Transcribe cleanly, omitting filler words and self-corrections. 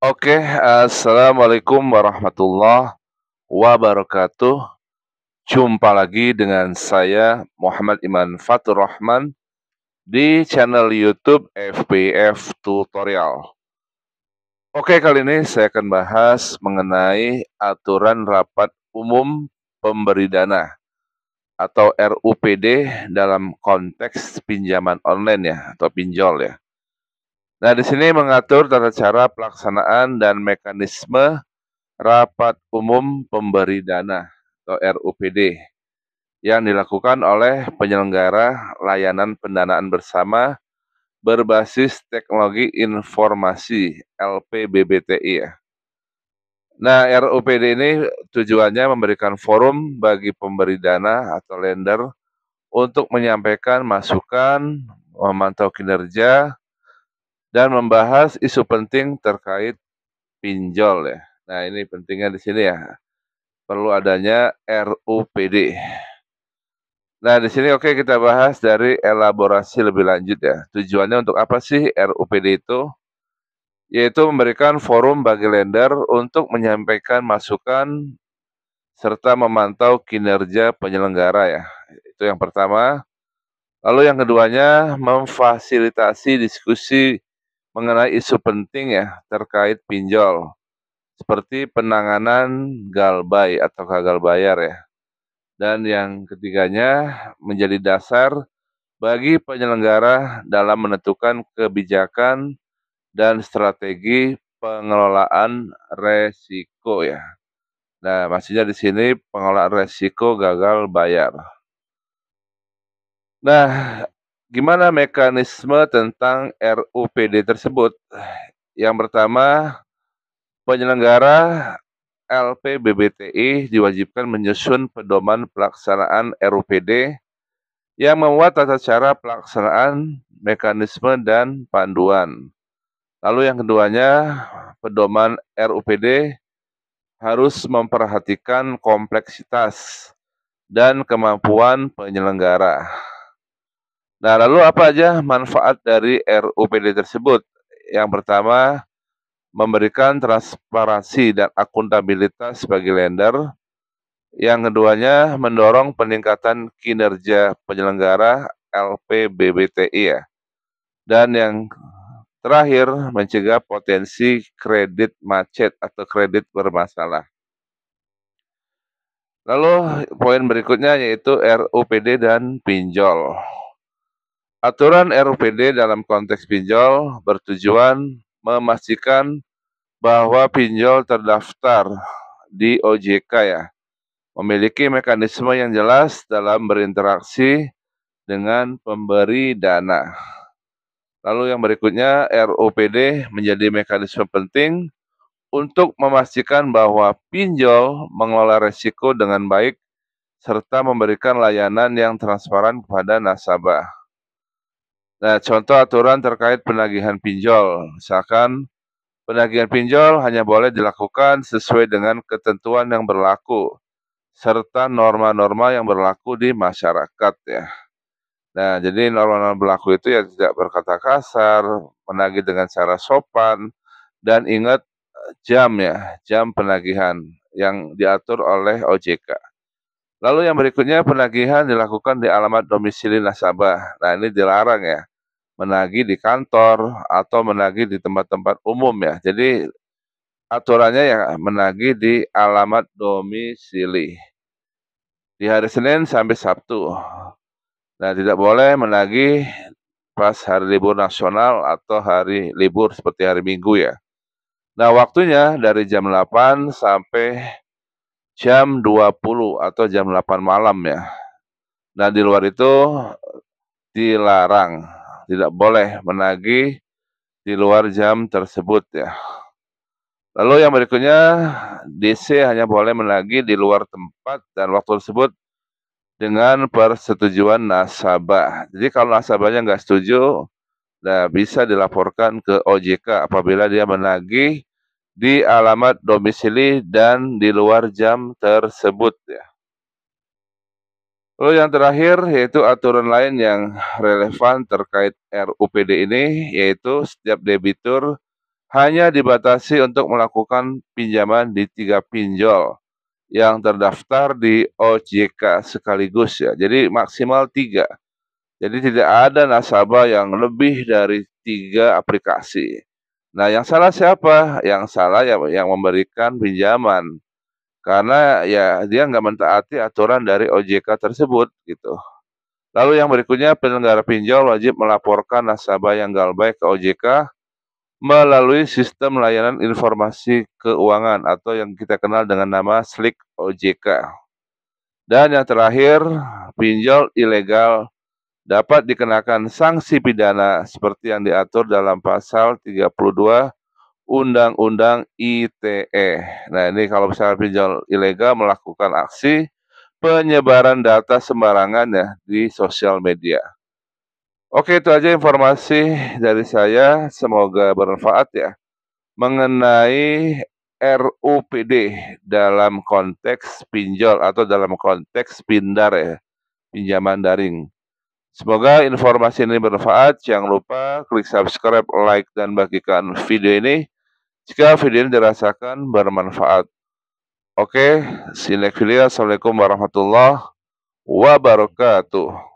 Oke, assalamualaikum warahmatullahi wabarakatuh. Jumpa lagi dengan saya Muhammad Iman Fatur Rahman di channel YouTube FPF Tutorial. Oke, kali ini saya akan bahas mengenai aturan rapat umum pemberi dana atau RUPD dalam konteks pinjaman online ya atau pinjol ya. Nah, di sini mengatur tata cara pelaksanaan dan mekanisme rapat umum pemberi dana atau RUPD yang dilakukan oleh penyelenggara layanan pendanaan bersama berbasis teknologi informasi LPBBTI ya. Nah, RUPD ini tujuannya memberikan forum bagi pemberi dana atau lender untuk menyampaikan masukan, memantau kinerja, dan membahas isu penting terkait pinjol ya. Nah, ini pentingnya di sini ya. Perlu adanya RUPD. Nah, di sini oke kita bahas dari elaborasi lebih lanjut ya. Tujuannya untuk apa sih RUPD itu? Yaitu memberikan forum bagi lender untuk menyampaikan masukan serta memantau kinerja penyelenggara ya. Itu yang pertama. Lalu yang keduanya memfasilitasi diskusi mengenai isu penting ya terkait pinjol seperti penanganan galbay atau gagal bayar ya. Dan yang ketiganya menjadi dasar bagi penyelenggara dalam menentukan kebijakan dan strategi pengelolaan resiko ya. Nah, maksudnya di sini pengelolaan resiko gagal bayar. Nah, gimana mekanisme tentang RUPD tersebut? Yang pertama, penyelenggara LPBBTI diwajibkan menyusun pedoman pelaksanaan RUPD yang memuat tata cara pelaksanaan, mekanisme, dan panduan. Lalu yang keduanya, pedoman RUPD harus memperhatikan kompleksitas dan kemampuan penyelenggara. Nah, lalu apa aja manfaat dari RUPD tersebut? Yang pertama, memberikan transparansi dan akuntabilitas bagi lender. Yang keduanya, mendorong peningkatan kinerja penyelenggara LPBBTI ya. Dan yang terakhir, mencegah potensi kredit macet atau kredit bermasalah. Lalu poin berikutnya yaitu RUPD dan pinjol. Aturan RUPD dalam konteks pinjol bertujuan memastikan bahwa pinjol terdaftar di OJK ya, memiliki mekanisme yang jelas dalam berinteraksi dengan pemberi dana. Lalu yang berikutnya, RUPD menjadi mekanisme penting untuk memastikan bahwa pinjol mengelola risiko dengan baik serta memberikan layanan yang transparan kepada nasabah. Nah, contoh aturan terkait penagihan pinjol, misalkan penagihan pinjol hanya boleh dilakukan sesuai dengan ketentuan yang berlaku serta norma-norma yang berlaku di masyarakat ya. Nah, jadi norma-norma berlaku itu ya tidak berkata kasar, menagih dengan cara sopan, dan ingat jam ya, jam penagihan yang diatur oleh OJK. Lalu yang berikutnya penagihan dilakukan di alamat domisili nasabah. Nah, ini dilarang ya, menagih di kantor atau menagih di tempat-tempat umum ya. Jadi aturannya ya menagih di alamat domisili di hari Senin sampai Sabtu. Nah, tidak boleh menagih pas hari libur nasional atau hari libur seperti hari Minggu ya. Nah, waktunya dari jam 8 sampai jam 20 atau jam 8 malam ya. Nah, di luar itu dilarang, tidak boleh menagih di luar jam tersebut ya. Lalu yang berikutnya, DC hanya boleh menagih di luar tempat dan waktu tersebut dengan persetujuan nasabah. Jadi kalau nasabahnya nggak setuju, nah bisa dilaporkan ke OJK apabila dia menagih di alamat domisili dan di luar jam tersebut ya. Lalu yang terakhir yaitu aturan lain yang relevan terkait RUPD ini, yaitu setiap debitur hanya dibatasi untuk melakukan pinjaman di 3 pinjol yang terdaftar di OJK sekaligus ya, jadi maksimal 3. Jadi tidak ada nasabah yang lebih dari 3 aplikasi. Nah, yang salah siapa? Yang salah ya yang memberikan pinjaman, karena ya dia nggak mentaati aturan dari OJK tersebut gitu. Lalu yang berikutnya, penyelenggara pinjol wajib melaporkan nasabah yang galbay ke OJK melalui sistem layanan informasi keuangan atau yang kita kenal dengan nama SLIK OJK. Dan yang terakhir, pinjol ilegal dapat dikenakan sanksi pidana seperti yang diatur dalam pasal 32 Undang-Undang ITE. Nah, ini kalau misalnya pinjol ilegal melakukan aksi penyebaran data sembarangan ya di sosial media. Oke, itu aja informasi dari saya, semoga bermanfaat ya, mengenai RUPD dalam konteks pinjol atau dalam konteks pindar ya, pinjaman daring. Semoga informasi ini bermanfaat. Jangan lupa klik subscribe, like, dan bagikan video ini jika video ini dirasakan bermanfaat. Oke, see you next video. Assalamualaikum warahmatullahi wabarakatuh.